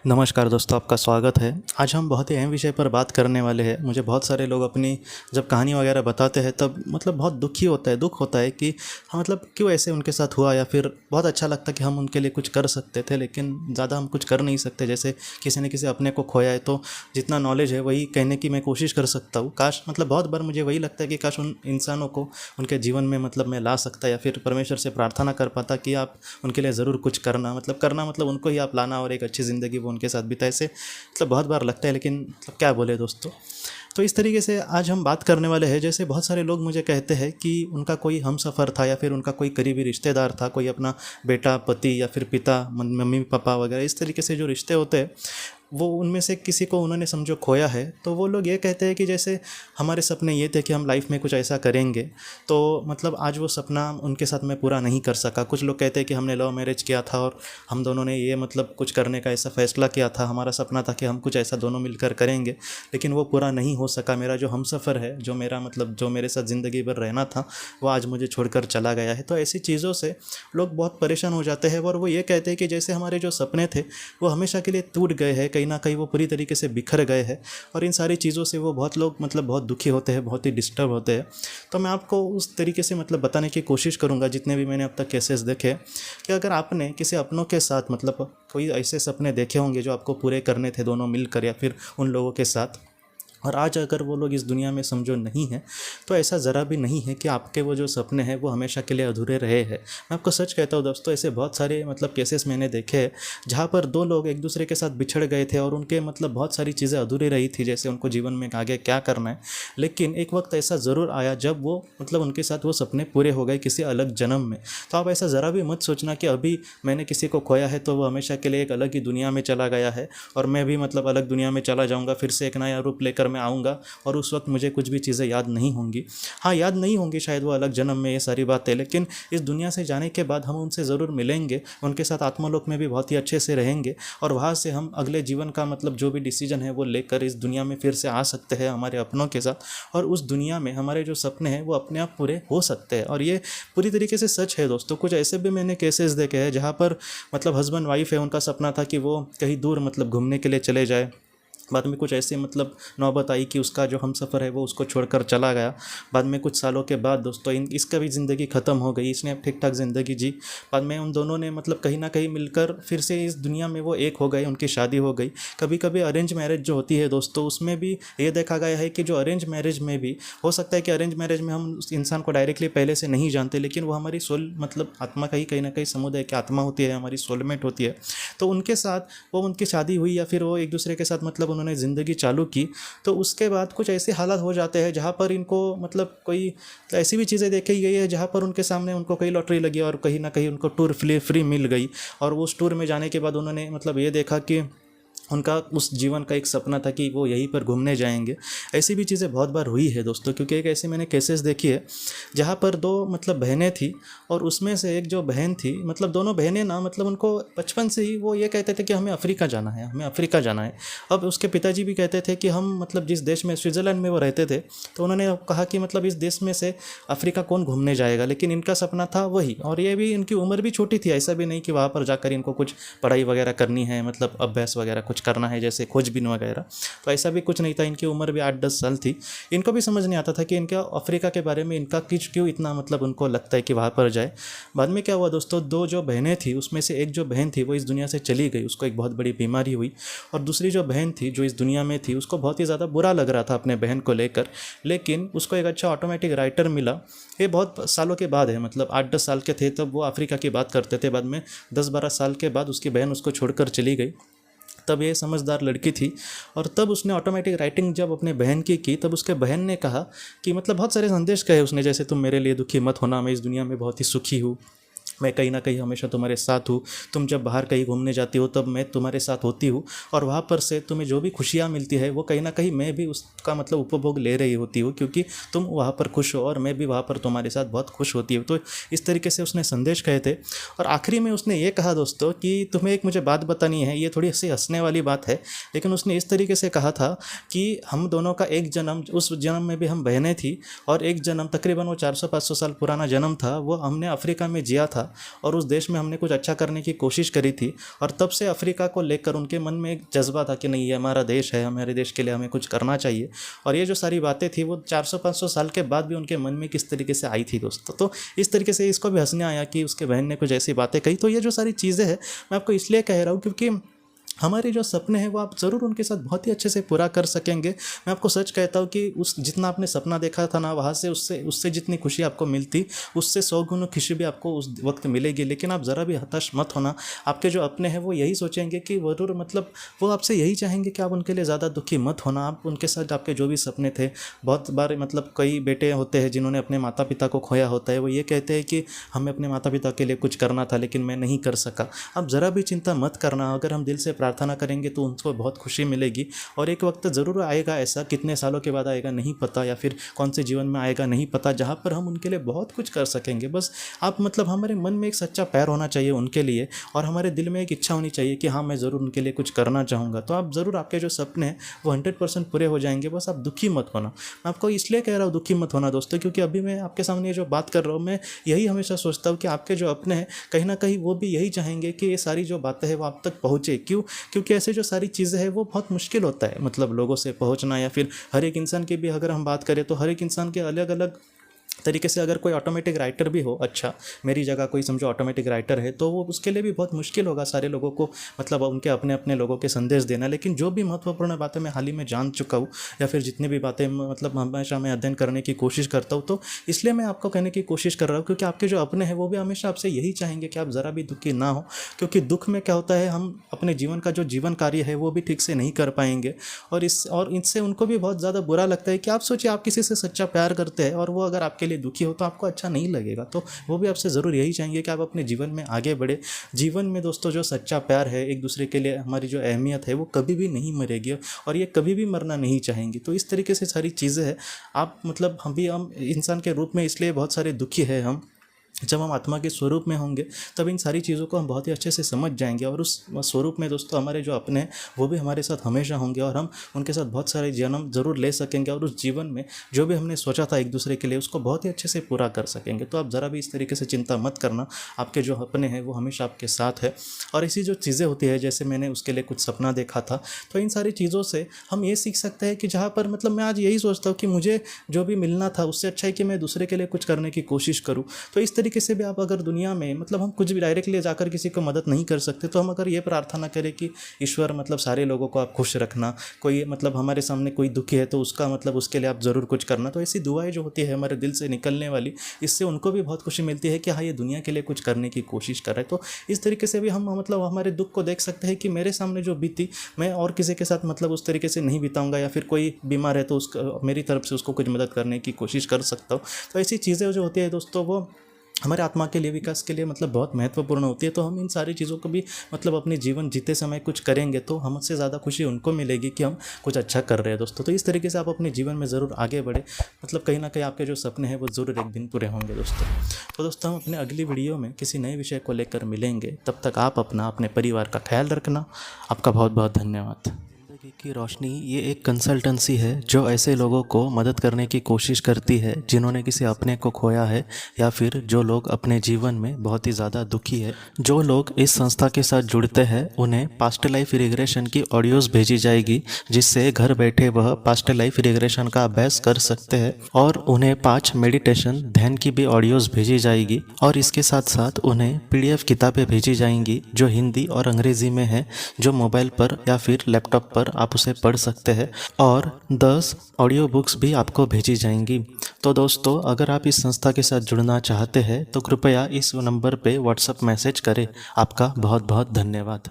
नमस्कार दोस्तों, आपका स्वागत है। आज हम बहुत ही अहम विषय पर बात करने वाले हैं। मुझे बहुत सारे लोग अपनी जब कहानी वगैरह बताते हैं तब बहुत दुख होता है कि हाँ, क्यों ऐसे उनके साथ हुआ, या फिर बहुत अच्छा लगता है कि हम उनके लिए कुछ कर सकते थे लेकिन ज़्यादा हम कुछ कर नहीं सकते। जैसे किसी ने किसी अपने को खोया है तो जितना नॉलेज है वही कहने की मैं कोशिश कर सकता हूँ। काश बहुत बार मुझे वही लगता है कि काश उन इंसानों को उनके जीवन में मैं ला सकता, या फिर परमेश्वर से प्रार्थना कर पाता कि आप उनके लिए ज़रूर कुछ करना, उनको ही आप लाना और एक अच्छी ज़िंदगी वो उनके साथ बिताए। ऐसे बहुत बार लगता है, लेकिन क्या बोले दोस्तों। तो इस तरीके से आज हम बात करने वाले हैं। जैसे बहुत सारे लोग मुझे कहते हैं कि उनका कोई हमसफ़र था, या फिर उनका कोई करीबी रिश्तेदार था, कोई अपना बेटा, पति, या फिर पिता, मम्मी पापा वगैरह, इस तरीके से जो रिश्ते होते हैं वो उनमें से किसी को उन्होंने समझो खोया है। तो वो लोग ये कहते हैं कि जैसे हमारे सपने ये थे कि हम लाइफ में कुछ ऐसा करेंगे, तो आज वो सपना उनके साथ मैं पूरा नहीं कर सका। कुछ लोग कहते हैं कि हमने लव मैरिज किया था और हम दोनों ने ये कुछ करने का ऐसा फैसला किया था, हमारा सपना था कि हम कुछ ऐसा दोनों मिलकर करेंगे, लेकिन वो पूरा नहीं हो सका। मेरा जो हमसफ़र है, जो मेरा जो मेरे साथ ज़िंदगी भर रहना था, वो आज मुझे छोड़कर चला गया है। तो ऐसी चीज़ों से लोग बहुत परेशान हो जाते हैं और वो ये कहते हैं कि जैसे हमारे जो सपने थे वो हमेशा के लिए टूट गए हैं, कहीं ना कहीं वो पूरी तरीके से बिखर गए हैं। और इन सारी चीज़ों से वो बहुत लोग बहुत दुखी होते हैं, बहुत ही डिस्टर्ब होते हैं। तो मैं आपको उस तरीके से बताने की कोशिश करूँगा, जितने भी मैंने अब तक केसेस देखे, कि अगर आपने किसी अपनों के साथ कोई ऐसे सपने देखे होंगे जो आपको पूरे करने थे दोनों मिलकर या फिर उन लोगों के साथ, और आज अगर वो लोग इस दुनिया में समझो नहीं है, तो ऐसा ज़रा भी नहीं है कि आपके वो जो सपने हैं वो हमेशा के लिए अधूरे रहे हैं। मैं आपको सच कहता हूँ दोस्तों, ऐसे बहुत सारे केसेस मैंने देखे हैं जहाँ पर दो लोग एक दूसरे के साथ बिछड़ गए थे और उनके बहुत सारी चीज़ें अधूरी रही थी, जैसे उनको जीवन में आगे क्या करना है। लेकिन एक वक्त ऐसा ज़रूर आया जब वो उनके साथ वो सपने पूरे हो गए किसी अलग जन्म में। तो आप ऐसा ज़रा भी मत सोचना कि अभी मैंने किसी को खोया है तो वो हमेशा के लिए एक अलग ही दुनिया में चला गया है और मैं भी अलग दुनिया में चला जाऊँगा, फिर से एक नया रूप लेकर मैं आऊँगा और उस वक्त मुझे कुछ भी चीज़ें याद नहीं होंगी। हाँ, याद नहीं होंगी शायद वो अलग जन्म में ये सारी बातें, लेकिन इस दुनिया से जाने के बाद हम उनसे ज़रूर मिलेंगे, उनके साथ आत्मालोक में भी बहुत ही अच्छे से रहेंगे और वहाँ से हम अगले जीवन का जो भी डिसीजन है वो लेकर इस दुनिया में फिर से आ सकते हैं हमारे अपनों के साथ, और उस दुनिया में हमारे जो सपने हैं वो अपने आप पूरे हो सकते हैं। और ये पूरी तरीके से सच है दोस्तों। कुछ ऐसे भी मैंने केसेस देखे हैं जहाँ पर हस्बैंड वाइफ है, उनका सपना था कि वो कहीं दूर घूमने के लिए चले जाए। बाद में कुछ ऐसे नौबत आई कि उसका जो हमसफ़र है वो उसको छोड़कर चला गया। बाद में कुछ सालों के बाद दोस्तों इसका भी ज़िंदगी ख़त्म हो गई, इसने अब ठीक ठाक ज़िंदगी जी। बाद में उन दोनों ने कहीं ना कहीं मिलकर फिर से इस दुनिया में वो एक हो गए, उनकी शादी हो गई। कभी कभी अरेंज मैरिज जो होती है दोस्तों, उसमें भी ये देखा गया है कि जो अरेंज मैरिज में भी हो सकता है कि अरेंज मैरिज में हम उस इंसान को डायरेक्टली पहले से नहीं जानते, लेकिन वो हमारी सोल आत्मा का ही कहीं ना कहीं समुदाय की आत्मा होती है, हमारी सोलमेट होती है। तो उनके साथ वो उनकी शादी हुई या फिर वो एक दूसरे के साथ उन्होंने ज़िंदगी चालू की, तो उसके बाद कुछ ऐसे हालात हो जाते हैं जहाँ पर इनको कोई ऐसी भी चीज़ें देखी गई है जहाँ पर उनके सामने उनको कहीं लॉटरी लगी और कहीं ना कहीं उनको टूर फ्री मिल गई। और उस टूर में जाने के बाद उन्होंने ये देखा कि उनका उस जीवन का एक सपना था कि वो यहीं पर घूमने जाएंगे। ऐसी भी चीज़ें बहुत बार हुई है दोस्तों, क्योंकि एक ऐसे मैंने केसेस देखी है जहाँ पर दो बहनें थी और उसमें से एक जो बहन थी, दोनों बहनें ना उनको बचपन से ही वो ये कहते थे कि हमें अफ्रीका जाना है, हमें अफ्रीका जाना है। अब उसके पिताजी भी कहते थे कि हम जिस देश में स्विट्ज़रलैंड में वो रहते थे, तो उन्होंने कहा कि इस देश में से अफ्रीका कौन घूमने जाएगा, लेकिन इनका सपना था वही। और ये भी इनकी उम्र भी छोटी थी, ऐसा भी नहीं कि वहाँ पर जाकर इनको कुछ पढ़ाई वगैरह करनी है, अभ्यास वगैरह कुछ करना है जैसे खोजबीन वगैरह, तो ऐसा भी कुछ नहीं था। इनकी उम्र भी 8-10 साल थी। इनको भी समझ नहीं आता था कि इनका अफ्रीका के बारे में इनका क्यों इतना उनको लगता है कि वहाँ पर जाए। बाद में क्या हुआ दोस्तों, दो जो बहनें थी उसमें से एक जो बहन थी वो इस दुनिया से चली गई, उसको एक बहुत बड़ी बीमारी हुई। और दूसरी जो बहन थी जो इस दुनिया में थी, उसको बहुत ही ज़्यादा बुरा लग रहा था अपने बहन को लेकर, लेकिन उसको एक अच्छा ऑटोमेटिक राइटर मिला। ये बहुत सालों के बाद है, 8-10 साल के थे तब वो अफ्रीका की बात करते थे। बाद में 10-12 साल के बाद उसकी बहन उसको छोड़कर चली गई। तब ये समझदार लड़की थी और तब उसने ऑटोमेटिक राइटिंग जब अपने बहन की तब उसके बहन ने कहा कि बहुत सारे संदेश कहे उसने, जैसे तुम मेरे लिए दुखी मत होना, मैं इस दुनिया में बहुत ही सुखी हूँ, मैं कहीं ना कहीं हमेशा तुम्हारे साथ हूँ, तुम जब बाहर कहीं घूमने जाती हो तब मैं तुम्हारे साथ होती हूँ, और वहाँ पर से तुम्हें जो भी खुशियाँ मिलती है वो कहीं ना कहीं मैं भी उसका उपभोग ले रही होती हूँ, क्योंकि तुम वहाँ पर खुश हो और मैं भी वहाँ पर तुम्हारे साथ बहुत खुश होती हूँ। तो इस तरीके से उसने संदेश कहे थे। और आखिरी में उसने ये कहा दोस्तों कि तुम्हें एक मुझे बात बतानी है, ये थोड़ी सी हंसने वाली बात है, लेकिन उसने इस तरीके से कहा था कि हम दोनों का एक जन्म, उस जन्म में भी हम बहनें थी, और एक जन्म तकरीबन वो 400-500 साल पुराना जन्म था, वो हमने अफ्रीका में जिया था। था और उस देश में हमने कुछ अच्छा करने की कोशिश करी थी, और तब से अफ्रीका को लेकर उनके मन में एक जज्बा था कि नहीं, ये हमारा देश है, हमारे देश के लिए हमें कुछ करना चाहिए। और ये जो सारी बातें थी वो 400-500 साल के बाद भी उनके मन में किस तरीके से आई थी दोस्तों। तो इस तरीके से इसको भी हंसने आया कि उसके बहन ने कुछ ऐसी बातें कही। तो ये जो सारी चीज़ें हैं मैं आपको इसलिए कह रहा हूँ क्योंकि हमारे जो सपने हैं वो आप ज़रूर उनके साथ बहुत ही अच्छे से पूरा कर सकेंगे। मैं आपको सच कहता हूँ कि उस जितना आपने सपना देखा था ना, वहाँ से उससे जितनी खुशी आपको मिलती, उससे 100 गुना खुशी भी आपको उस वक्त मिलेगी। लेकिन आप ज़रा भी हताश मत होना। आपके जो अपने हैं वो यही सोचेंगे कि ज़रूर मतलब वो आपसे यही चाहेंगे कि आप उनके लिए ज़्यादा दुखी मत होना। आप उनके साथ आपके जो भी सपने थे, बहुत बार मतलब कई बेटे होते हैं जिन्होंने अपने माता पिता को खोया होता है, वो ये कहते हैं कि हमें अपने माता पिता के लिए कुछ करना था लेकिन मैं नहीं कर सका। आप ज़रा भी चिंता मत करना। अगर हम दिल से प्रार्थना करेंगे तो उनको बहुत खुशी मिलेगी, और एक वक्त ज़रूर आएगा ऐसा, कितने सालों के बाद आएगा नहीं पता, या फिर कौन से जीवन में आएगा नहीं पता, जहाँ पर हम उनके लिए बहुत कुछ कर सकेंगे। बस आप मतलब हमारे मन में एक सच्चा प्यार होना चाहिए उनके लिए, और हमारे दिल में एक इच्छा होनी चाहिए कि हाँ मैं ज़रूर उनके लिए कुछ करना चाहूँगा। तो आप ज़रूर, आपके जो सपने हैं वो 100% पूरे हो जाएंगे। बस आप दुखी मत होना। मैं आपको इसलिए कह रहा हूँ दुखी मत होना दोस्तों, क्योंकि अभी मैं आपके सामने जो बात कर रहा हूँ, मैं यही हमेशा सोचता हूँ कि आपके जो अपने हैं कहीं ना कहीं वो भी यही चाहेंगे कि ये सारी जो बातें हैं वो आप तक पहुँचे। क्योंकि ऐसे जो सारी चीज़ें हैं वो बहुत मुश्किल होता है मतलब लोगों से पहुंचना, या फिर हर एक इंसान की भी अगर हम बात करें तो हर एक इंसान के अलग अलग तरीके से, अगर कोई ऑटोमेटिक राइटर भी हो, अच्छा मेरी जगह कोई समझो ऑटोमेटिक राइटर है, तो वो उसके लिए भी बहुत मुश्किल होगा सारे लोगों को मतलब उनके अपने अपने लोगों के संदेश देना। लेकिन जो भी महत्वपूर्ण बातें मैं हाल ही में जान चुका हूँ, या फिर जितनी भी बातें मतलब हमेशा मैं अध्ययन करने की कोशिश करता हूँ, तो इसलिए मैं आपको कहने की कोशिश कर रहा हूँ क्योंकि आपके जो अपने हैं वो भी हमेशा आपसे यही चाहेंगे कि आप ज़रा भी दुखी ना हो। क्योंकि दुख में क्या होता है, हम अपने जीवन का जो जीवन कार्य है वो भी ठीक से नहीं कर पाएंगे, और इससे उनको भी बहुत ज़्यादा बुरा लगता है कि आप सोचिए आप किसी से सच्चा प्यार करते हैं और वो अगर आपके लिए दुखी हो तो आपको अच्छा नहीं लगेगा। तो वो भी आपसे ज़रूर यही चाहेंगे कि आप अपने जीवन में आगे बढ़े। जीवन में दोस्तों जो सच्चा प्यार है, एक दूसरे के लिए हमारी जो अहमियत है वो कभी भी नहीं मरेगी, और ये कभी भी मरना नहीं चाहेंगी। तो इस तरीके से सारी चीज़ें हैं। आप मतलब हम इंसान के रूप में इसलिए बहुत सारे दुखी है हम, जब हम आत्मा के स्वरूप में होंगे तब इन सारी चीज़ों को हम बहुत ही अच्छे से समझ जाएंगे, और उस स्वरूप में दोस्तों हमारे जो अपने हैं वो भी हमारे साथ हमेशा होंगे, और हम उनके साथ बहुत सारे जन्म ज़रूर ले सकेंगे, और उस जीवन में जो भी हमने सोचा था एक दूसरे के लिए उसको बहुत ही अच्छे से पूरा कर सकेंगे। तो आप ज़रा भी इस तरीके से चिंता मत करना। आपके जो अपने हैं वो हमेशा आपके साथ है। और ऐसी जो चीज़ें होती है, जैसे मैंने उसके लिए कुछ सपना देखा था, तो इन सारी चीज़ों से हम ये सीख सकते हैं कि जहाँ पर मतलब मैं आज यही सोचता हूँ कि मुझे जो भी मिलना था उससे अच्छा है कि मैं दूसरे के लिए कुछ करने की कोशिश करूँ। तो इस तरीके से भी आप अगर दुनिया में मतलब हम कुछ भी डायरेक्टली जाकर किसी को मदद नहीं कर सकते, तो हम अगर ये प्रार्थना करें कि ईश्वर मतलब सारे लोगों को आप खुश रखना, कोई मतलब हमारे सामने कोई दुखी है तो उसका मतलब उसके लिए आप ज़रूर कुछ करना। तो ऐसी दुआएं जो होती है हमारे दिल से निकलने वाली, इससे उनको भी बहुत खुशी मिलती है कि हाँ ये दुनिया के लिए कुछ करने की कोशिश कर रहे हैं। तो इस तरीके से भी हम मतलब हमारे दुख को देख सकते हैं कि मेरे सामने जो बीती मैं और किसी के साथ मतलब उस तरीके से नहीं बिताऊंगा, या फिर कोई बीमार है तो उसका मेरी तरफ से उसको कुछ मदद करने की कोशिश कर सकता हूँ। तो ऐसी चीज़ें जो होती है दोस्तों वो हमारे आत्मा के लिए, विकास के लिए मतलब बहुत महत्वपूर्ण होती है। तो हम इन सारी चीज़ों को भी मतलब अपने जीवन जीते समय कुछ करेंगे तो हमसे ज़्यादा खुशी उनको मिलेगी कि हम कुछ अच्छा कर रहे हैं दोस्तों। तो इस तरीके से आप अपने जीवन में ज़रूर आगे बढ़े, मतलब कहीं ना कहीं आपके जो सपने हैं वो ज़रूर एक दिन पूरे होंगे दोस्तों। तो दोस्तों हम अपने अगली वीडियो में किसी नए विषय को लेकर मिलेंगे। तब तक आप अपने परिवार का ख्याल रखना। आपका बहुत बहुत धन्यवाद। जिंदगी की रोशनी ये एक कंसल्टेंसी है जो ऐसे लोगों को मदद करने की कोशिश करती है जिन्होंने किसी अपने को खोया है, या फिर जो लोग अपने जीवन में बहुत ही ज़्यादा दुखी है। जो लोग इस संस्था के साथ जुड़ते हैं उन्हें पास्ट लाइफ रिग्रेशन की ऑडियोज़ भेजी जाएगी, जिससे घर बैठे वह पास्ट लाइफ रिग्रेशन का अभ्यास कर सकते हैं, और उन्हें 5 मेडिटेशन ध्यान की भी ऑडियोज़ भेजी जाएगी। और इसके साथ साथ उन्हें PDF किताबें भेजी जाएंगी जो हिंदी और अंग्रेज़ी में है, जो मोबाइल पर या फिर लैपटॉप पर आप उसे पढ़ सकते हैं, और 10 ऑडियो बुक्स भी आपको भेजी जाएंगी। तो दोस्तों अगर आप इस संस्था के साथ जुड़ना चाहते हैं तो कृपया इस नंबर पे व्हाट्सएप मैसेज करें। आपका बहुत बहुत धन्यवाद।